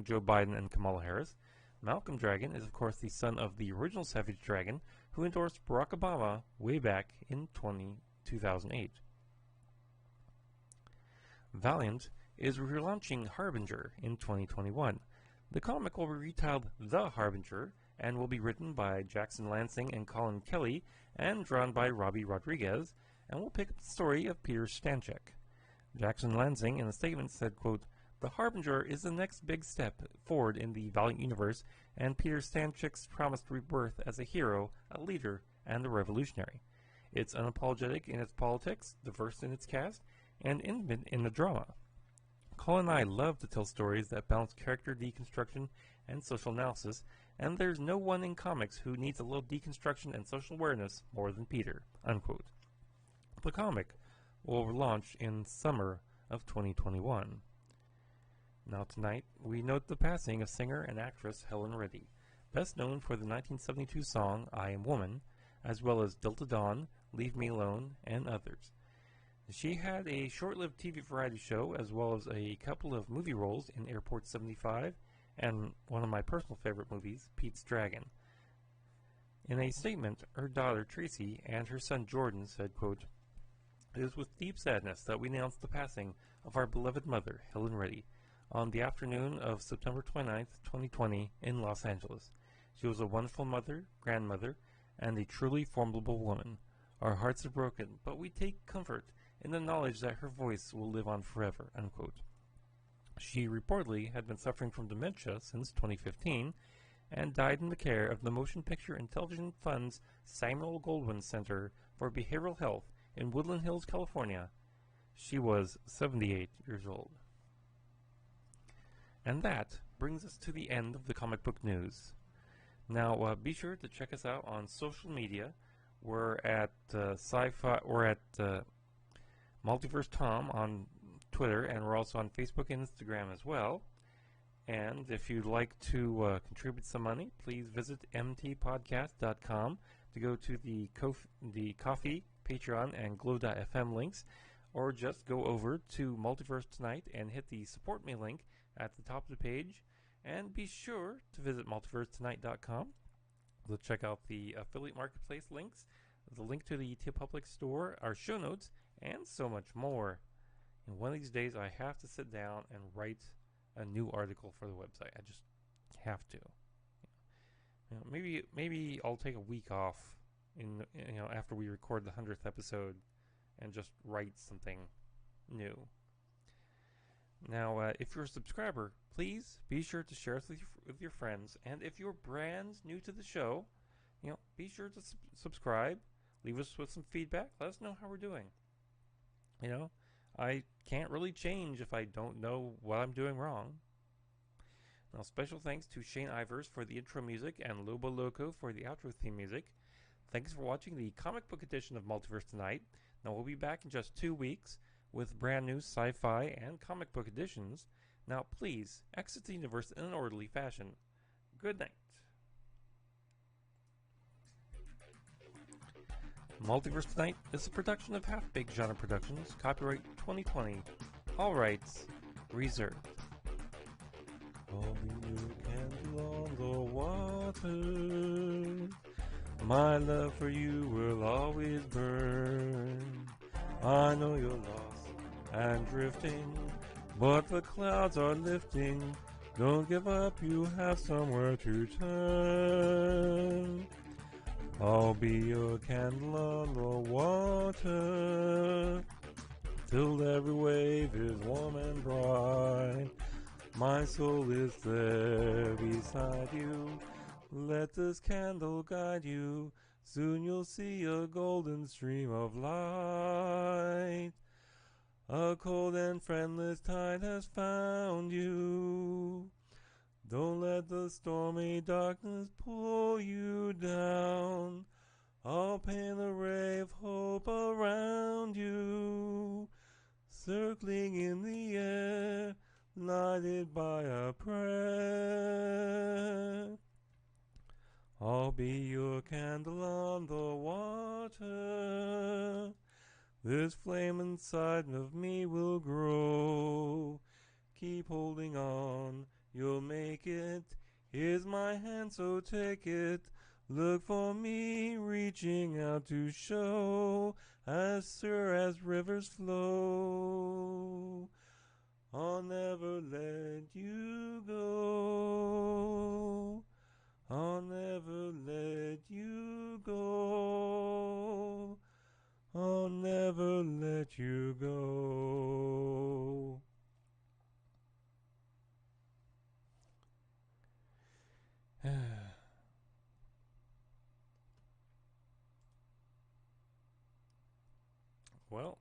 Joe Biden and Kamala Harris. Malcolm Dragon is, of course, the son of the original Savage Dragon, who endorsed Barack Obama way back in 2008. Valiant is relaunching Harbinger in 2021. The comic will be retitled The Harbinger and will be written by Jackson Lansing and Colin Kelly and drawn by Robbie Rodriguez, and will pick up the story of Peter Stanchek. Jackson Lansing in a statement said, quote, "The Harbinger is the next big step forward in the Valiant universe, and Peter Stanchek's promised rebirth as a hero, a leader, and a revolutionary. It's unapologetic in its politics, diverse in its cast, and intimate in the drama. Colin and I love to tell stories that balance character deconstruction and social analysis, and there's no one in comics who needs a little deconstruction and social awareness more than Peter," unquote. The comic will launch in summer of 2021. Now tonight, we note the passing of singer and actress Helen Reddy, best known for the 1972 song I Am Woman, as well as Delta Dawn, Leave Me Alone, and others. She had a short-lived TV variety show, as well as a couple of movie roles in Airport 75, and one of my personal favorite movies, Pete's Dragon. In a statement, her daughter Tracy and her son Jordan said, quote, "It is with deep sadness that we announce the passing of our beloved mother, Helen Reddy, on the afternoon of September 29th, 2020, in Los Angeles. She was a wonderful mother, grandmother, and a truly formidable woman. Our hearts are broken, but we take comfort in the knowledge that her voice will live on forever," unquote. She reportedly had been suffering from dementia since 2015 and died in the care of the Motion Picture and Television Fund's Samuel Goldwyn Center for Behavioral Health in Woodland Hills, California. She was 78 years old. And that brings us to the end of the comic book news. Now, be sure to check us out on social media. We're at Multiverse Tom on Twitter, and we're also on Facebook and Instagram as well. And if you'd like to contribute some money, please visit mtpodcast.com to go to the Coffee, Patreon, and Glow.fm links, or just go over to Multiverse Tonight and hit the Support Me link at the top of the page. And be sure to visit multiversetonight.com to check out the affiliate marketplace links, the link to the TeePublic store, our show notes, and so much more. And one of these days I have to sit down and write a new article for the website. I just have to. Maybe I'll take a week off after we record the 100th episode and just write something new. Now, if you're a subscriber, please be sure to share us with your friends. And if you're brand new to the show, be sure to subscribe. Leave us with some feedback. Let us know how we're doing. I can't really change if I don't know what I'm doing wrong. Now, special thanks to Shane Ivers for the intro music and Lobo Loco for the outro theme music. Thanks for watching the comic book edition of Multiverse Tonight. Now, we'll be back in just 2 weeks with brand new sci-fi and comic book editions. Now, please exit the universe in an orderly fashion. Good night. Multiverse Tonight is a production of Half Baked Genre Productions, copyright 2020. All rights reserved. I'll be your candle on the water. My love for you will always burn. I know you're lost and drifting, but the clouds are lifting. Don't give up, you have somewhere to turn. I'll be your candle on the water, till every wave is warm and bright. My soul is there beside you. Let this candle guide you. Soon you'll see a golden stream of light. A cold and friendless tide has found you. Don't let the stormy darkness pull you down. I'll paint a ray of hope around you, circling in the air, lighted by a prayer. I'll be your candle on the water. This flame inside of me will grow. Keep holding on, you'll make it. Here's my hand, so take it. Look for me reaching out to show as sure as rivers flow. I'll never let you go. I'll never let you go. I'll never let you go. Well,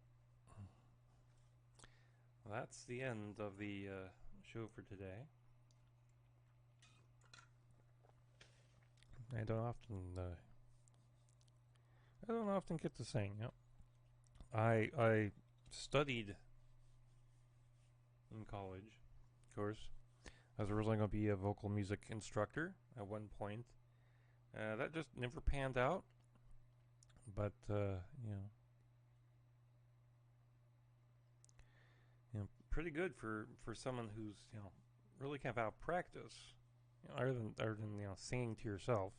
that's the end of the show for today. I don't often get to sing. Yep. I studied in college, of course. I was originally going to be a vocal music instructor at one point. That just never panned out. But pretty good for someone who's really kind of out of practice, other than singing to yourself.